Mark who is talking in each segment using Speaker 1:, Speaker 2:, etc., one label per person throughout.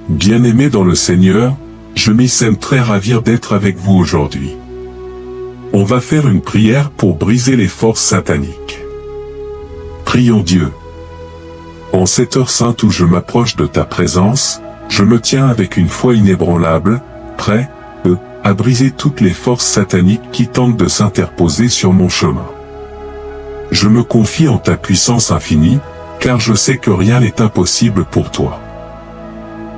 Speaker 1: Bien-aimés dans le Seigneur, je m'y sens très ravi d'être avec vous aujourd'hui. On va faire une prière pour briser les forces sataniques. Prions Dieu. En cette heure sainte où je m'approche de ta présence, je me tiens avec une foi inébranlable, prêt, à briser toutes les forces sataniques qui tentent de s'interposer sur mon chemin. Je me confie en ta puissance infinie, car je sais que rien n'est impossible pour toi.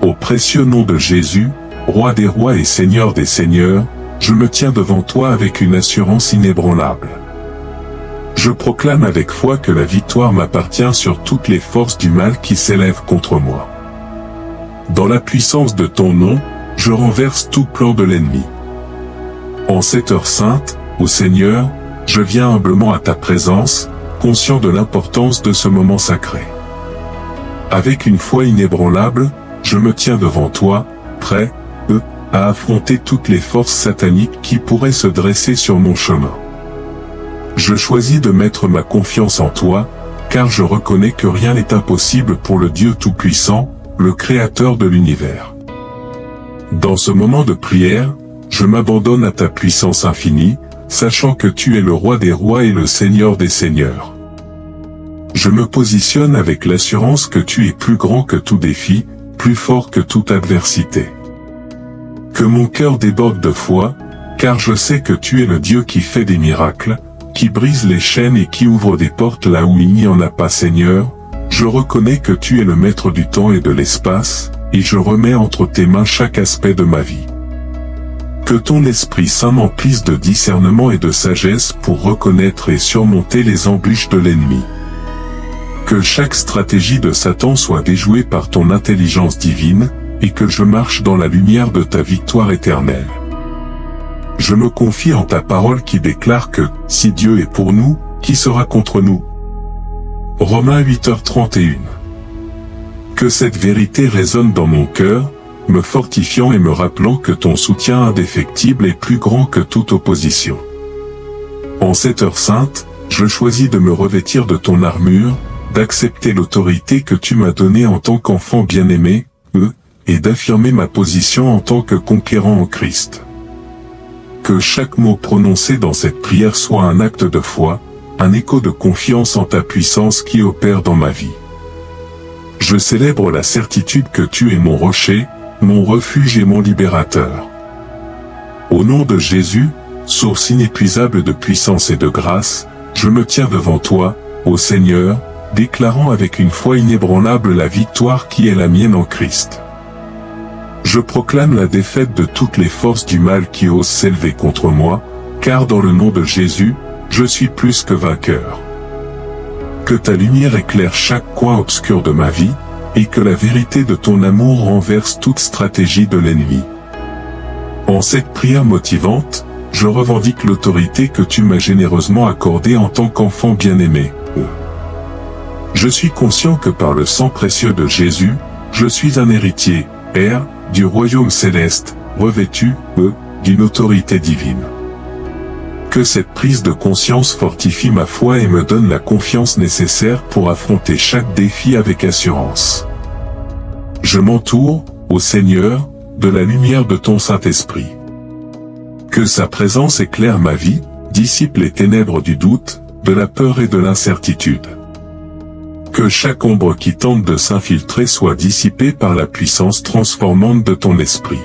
Speaker 1: Au précieux nom de Jésus, Roi des rois et Seigneur des seigneurs, je me tiens devant toi avec une assurance inébranlable. Je proclame avec foi que la victoire m'appartient sur toutes les forces du mal qui s'élèvent contre moi. Dans la puissance de ton nom, je renverse tout plan de l'ennemi. En cette heure sainte, ô Seigneur, je viens humblement à ta présence, conscient de l'importance de ce moment sacré. Avec une foi inébranlable, je me tiens devant toi, prêt, à affronter toutes les forces sataniques qui pourraient se dresser sur mon chemin. Je choisis de mettre ma confiance en toi, car je reconnais que rien n'est impossible pour le Dieu Tout-Puissant, le Créateur de l'univers. Dans ce moment de prière, je m'abandonne à ta puissance infinie, sachant que tu es le Roi des rois et le Seigneur des seigneurs. Je me positionne avec l'assurance que tu es plus grand que tout défi, plus fort que toute adversité. Que mon cœur déborde de foi, car je sais que tu es le Dieu qui fait des miracles, qui brise les chaînes et qui ouvre des portes là où il n'y en a pas, Seigneur. Je reconnais que tu es le maître du temps et de l'espace, et je remets entre tes mains chaque aspect de ma vie. Que ton Esprit Saint m'emplisse de discernement et de sagesse pour reconnaître et surmonter les embûches de l'ennemi. Que chaque stratégie de Satan soit déjouée par ton intelligence divine, et que je marche dans la lumière de ta victoire éternelle. Je me confie en ta parole qui déclare que, si Dieu est pour nous, qui sera contre nous? Romains 8h31. Que cette vérité résonne dans mon cœur, me fortifiant et me rappelant que ton soutien indéfectible est plus grand que toute opposition. En cette heure sainte, je choisis de me revêtir de ton armure, d'accepter l'autorité que tu m'as donnée en tant qu'enfant bien-aimé, et d'affirmer ma position en tant que conquérant en Christ. Que chaque mot prononcé dans cette prière soit un acte de foi, un écho de confiance en ta puissance qui opère dans ma vie. Je célèbre la certitude que tu es mon rocher, mon refuge et mon libérateur. Au nom de Jésus, source inépuisable de puissance et de grâce, je me tiens devant toi, ô Seigneur, déclarant avec une foi inébranlable la victoire qui est la mienne en Christ. Je proclame la défaite de toutes les forces du mal qui osent s'élever contre moi, car dans le nom de Jésus, je suis plus que vainqueur. Que ta lumière éclaire chaque coin obscur de ma vie, et que la vérité de ton amour renverse toute stratégie de l'ennemi. En cette prière motivante, je revendique l'autorité que tu m'as généreusement accordée en tant qu'enfant bien-aimé. Je suis conscient que par le sang précieux de Jésus, je suis un héritier, heir, du royaume céleste, revêtu, d'une autorité divine. Que cette prise de conscience fortifie ma foi et me donne la confiance nécessaire pour affronter chaque défi avec assurance. Je m'entoure, ô Seigneur, de la lumière de ton Saint-Esprit. Que sa présence éclaire ma vie, dissipe les ténèbres du doute, de la peur et de l'incertitude. Que chaque ombre qui tente de s'infiltrer soit dissipée par la puissance transformante de ton esprit.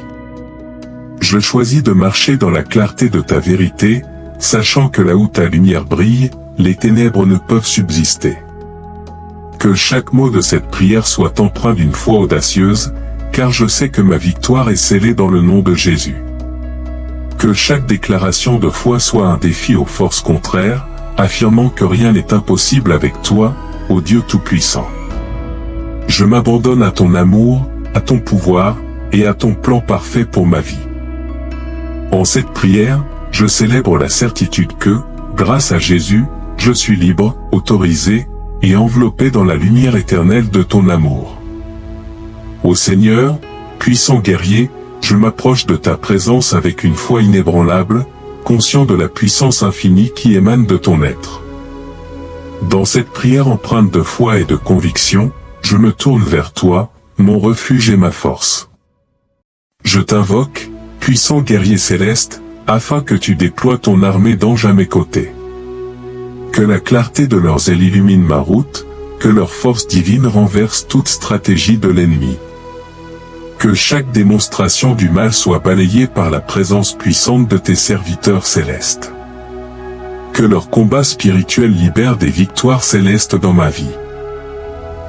Speaker 1: Je choisis de marcher dans la clarté de ta vérité, sachant que là où ta lumière brille, les ténèbres ne peuvent subsister. Que chaque mot de cette prière soit empreint d'une foi audacieuse, car je sais que ma victoire est scellée dans le nom de Jésus. Que chaque déclaration de foi soit un défi aux forces contraires, affirmant que rien n'est impossible avec toi, ô Dieu Tout-Puissant. Je m'abandonne à ton amour, à ton pouvoir, et à ton plan parfait pour ma vie. En cette prière, je célèbre la certitude que, grâce à Jésus, je suis libre, autorisé, et enveloppé dans la lumière éternelle de ton amour. Ô Seigneur, puissant guerrier, je m'approche de ta présence avec une foi inébranlable, conscient de la puissance infinie qui émane de ton être. Dans cette prière empreinte de foi et de conviction, je me tourne vers toi, mon refuge et ma force. Je t'invoque, puissant guerrier céleste, afin que tu déploies ton armée d'anges à mes côtés. Que la clarté de leurs ailes illumine ma route, que leur force divine renverse toute stratégie de l'ennemi. Que chaque démonstration du mal soit balayée par la présence puissante de tes serviteurs célestes. Que leur combat spirituel libère des victoires célestes dans ma vie.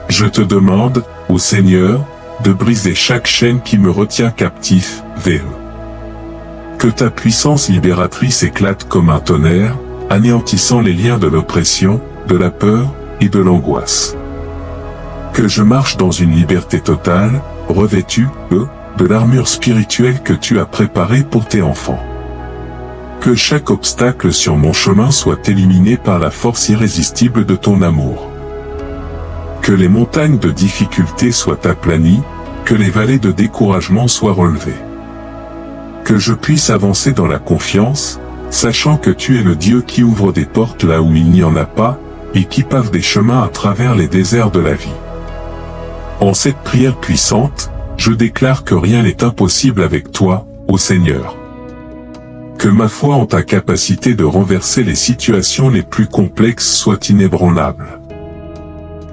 Speaker 1: Je te demande, ô Seigneur, de briser chaque chaîne qui me retient captif, VE. Que ta puissance libératrice éclate comme un tonnerre, anéantissant les liens de l'oppression, de la peur et de l'angoisse. Que je marche dans une liberté totale, revêtu, de l'armure spirituelle que tu as préparée pour tes enfants. Que chaque obstacle sur mon chemin soit éliminé par la force irrésistible de ton amour. Que les montagnes de difficulté soient aplanies, que les vallées de découragement soient relevées. Que je puisse avancer dans la confiance, sachant que tu es le Dieu qui ouvre des portes là où il n'y en a pas, et qui pave des chemins à travers les déserts de la vie. En cette prière puissante, je déclare que rien n'est impossible avec toi, ô Seigneur. Que ma foi en ta capacité de renverser les situations les plus complexes soit inébranlable.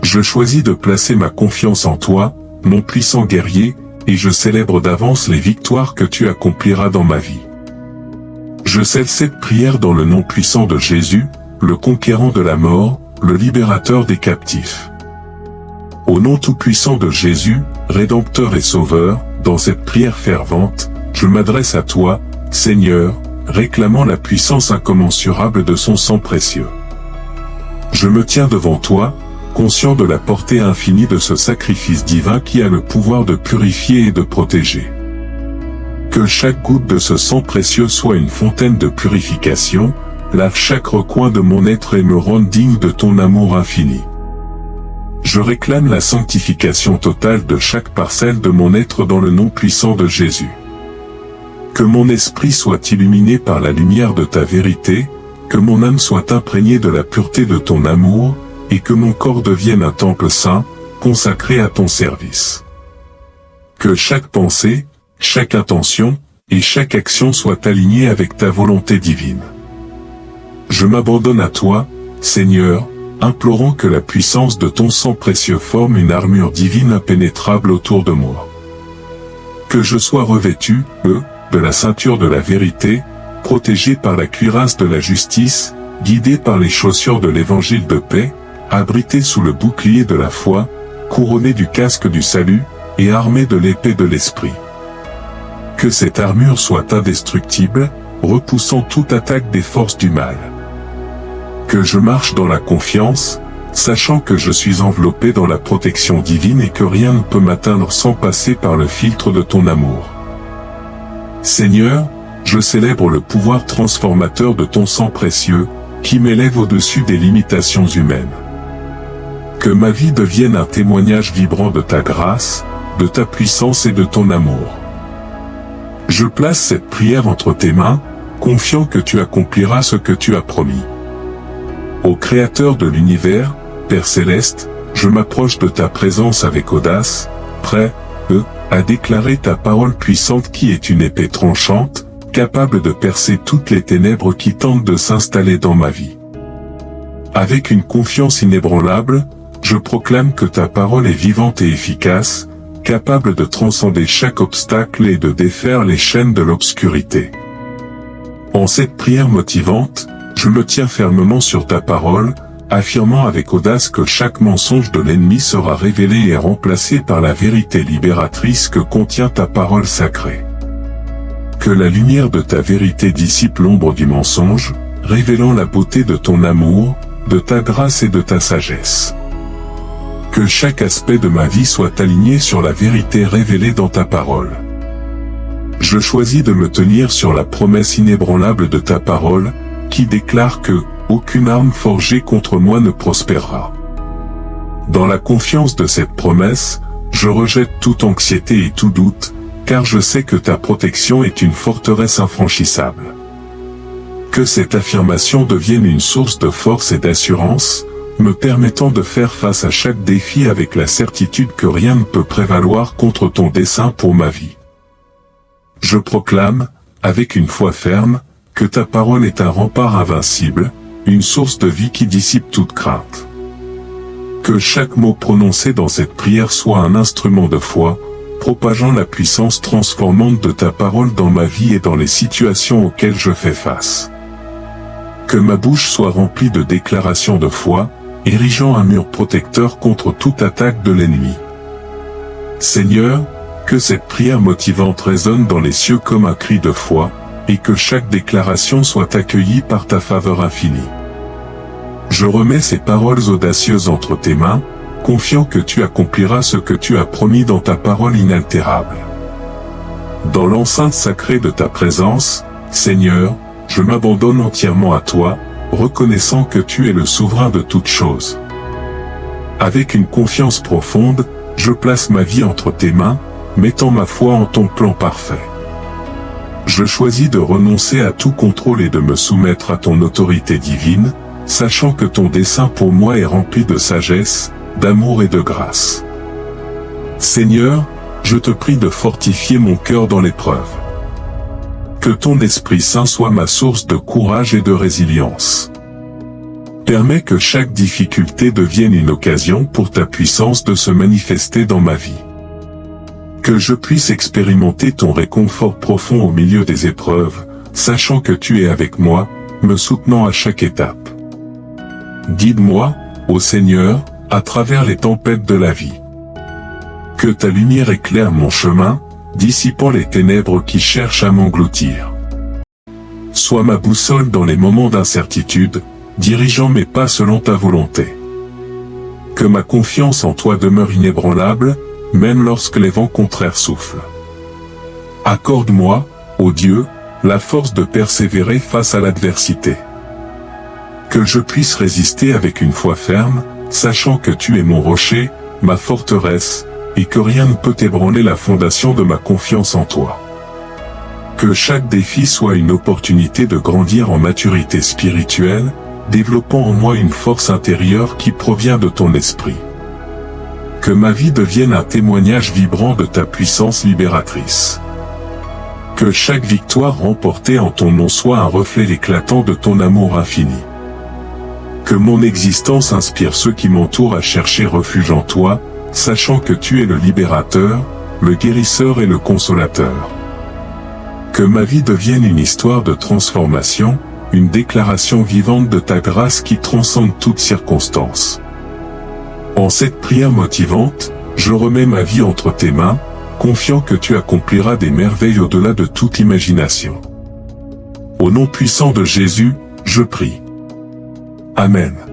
Speaker 1: Je choisis de placer ma confiance en toi, mon puissant guerrier, et je célèbre d'avance les victoires que tu accompliras dans ma vie. Je scelle cette prière dans le nom puissant de Jésus, le conquérant de la mort, le libérateur des captifs. Au nom tout-puissant de Jésus, Rédempteur et Sauveur, dans cette prière fervente, je m'adresse à toi, Seigneur, réclamant la puissance incommensurable de son sang précieux. Je me tiens devant toi, conscient de la portée infinie de ce sacrifice divin qui a le pouvoir de purifier et de protéger. Que chaque goutte de ce sang précieux soit une fontaine de purification, lave chaque recoin de mon être et me rende digne de ton amour infini. Je réclame la sanctification totale de chaque parcelle de mon être dans le nom puissant de Jésus. Que mon esprit soit illuminé par la lumière de ta vérité, que mon âme soit imprégnée de la pureté de ton amour, et que mon corps devienne un temple saint, consacré à ton service. Que chaque pensée, chaque intention, et chaque action soient alignées avec ta volonté divine. Je m'abandonne à toi, Seigneur, implorant que la puissance de ton sang précieux forme une armure divine impénétrable autour de moi. Que je sois revêtu, de la ceinture de la vérité, protégé par la cuirasse de la justice, guidé par les chaussures de l'évangile de paix, abrité sous le bouclier de la foi, couronné du casque du salut, et armé de l'épée de l'esprit. Que cette armure soit indestructible, repoussant toute attaque des forces du mal. Que je marche dans la confiance, sachant que je suis enveloppé dans la protection divine et que rien ne peut m'atteindre sans passer par le filtre de ton amour. Seigneur, je célèbre le pouvoir transformateur de ton sang précieux, qui m'élève au-dessus des limitations humaines. Que ma vie devienne un témoignage vibrant de ta grâce, de ta puissance et de ton amour. Je place cette prière entre tes mains, confiant que tu accompliras ce que tu as promis. Ô Créateur de l'univers, Père céleste, je m'approche de ta présence avec audace, prêt, à déclarer ta parole puissante qui est une épée tranchante, capable de percer toutes les ténèbres qui tentent de s'installer dans ma vie. Avec une confiance inébranlable, je proclame que ta parole est vivante et efficace, capable de transcender chaque obstacle et de défaire les chaînes de l'obscurité. En cette prière motivante, je me tiens fermement sur ta parole, affirmant avec audace que chaque mensonge de l'ennemi sera révélé et remplacé par la vérité libératrice que contient ta parole sacrée. Que la lumière de ta vérité dissipe l'ombre du mensonge, révélant la beauté de ton amour, de ta grâce et de ta sagesse. Que chaque aspect de ma vie soit aligné sur la vérité révélée dans ta parole. Je choisis de me tenir sur la promesse inébranlable de ta parole, qui déclare que aucune arme forgée contre moi ne prospérera. Dans la confiance de cette promesse, je rejette toute anxiété et tout doute, car je sais que ta protection est une forteresse infranchissable. Que cette affirmation devienne une source de force et d'assurance, me permettant de faire face à chaque défi avec la certitude que rien ne peut prévaloir contre ton dessein pour ma vie. Je proclame, avec une foi ferme, que ta parole est un rempart invincible, une source de vie qui dissipe toute crainte. Que chaque mot prononcé dans cette prière soit un instrument de foi, propageant la puissance transformante de ta parole dans ma vie et dans les situations auxquelles je fais face. Que ma bouche soit remplie de déclarations de foi, érigeant un mur protecteur contre toute attaque de l'ennemi. Seigneur, que cette prière motivante résonne dans les cieux comme un cri de foi, et que chaque déclaration soit accueillie par ta faveur infinie. Je remets ces paroles audacieuses entre tes mains, confiant que tu accompliras ce que tu as promis dans ta parole inaltérable. Dans l'enceinte sacrée de ta présence, Seigneur, je m'abandonne entièrement à toi, reconnaissant que tu es le souverain de toutes choses. Avec une confiance profonde, je place ma vie entre tes mains, mettant ma foi en ton plan parfait. Je choisis de renoncer à tout contrôle et de me soumettre à ton autorité divine, sachant que ton dessein pour moi est rempli de sagesse, d'amour et de grâce. Seigneur, je te prie de fortifier mon cœur dans l'épreuve. Que ton Esprit Saint soit ma source de courage et de résilience. Permets que chaque difficulté devienne une occasion pour ta puissance de se manifester dans ma vie. Que je puisse expérimenter ton réconfort profond au milieu des épreuves, sachant que tu es avec moi, me soutenant à chaque étape. Guide-moi, ô Seigneur, à travers les tempêtes de la vie. Que ta lumière éclaire mon chemin, dissipant les ténèbres qui cherchent à m'engloutir. Sois ma boussole dans les moments d'incertitude, dirigeant mes pas selon ta volonté. Que ma confiance en toi demeure inébranlable, même lorsque les vents contraires soufflent. Accorde-moi, ô Dieu, la force de persévérer face à l'adversité. Que je puisse résister avec une foi ferme, sachant que tu es mon rocher, ma forteresse, et que rien ne peut ébranler la fondation de ma confiance en toi. Que chaque défi soit une opportunité de grandir en maturité spirituelle, développant en moi une force intérieure qui provient de ton esprit. Que ma vie devienne un témoignage vibrant de ta puissance libératrice. Que chaque victoire remportée en ton nom soit un reflet éclatant de ton amour infini. Que mon existence inspire ceux qui m'entourent à chercher refuge en toi, sachant que tu es le libérateur, le guérisseur et le consolateur. Que ma vie devienne une histoire de transformation, une déclaration vivante de ta grâce qui transcende toute circonstance. En cette prière motivante, je remets ma vie entre tes mains, confiant que tu accompliras des merveilles au-delà de toute imagination. Au nom puissant de Jésus, je prie. Amen.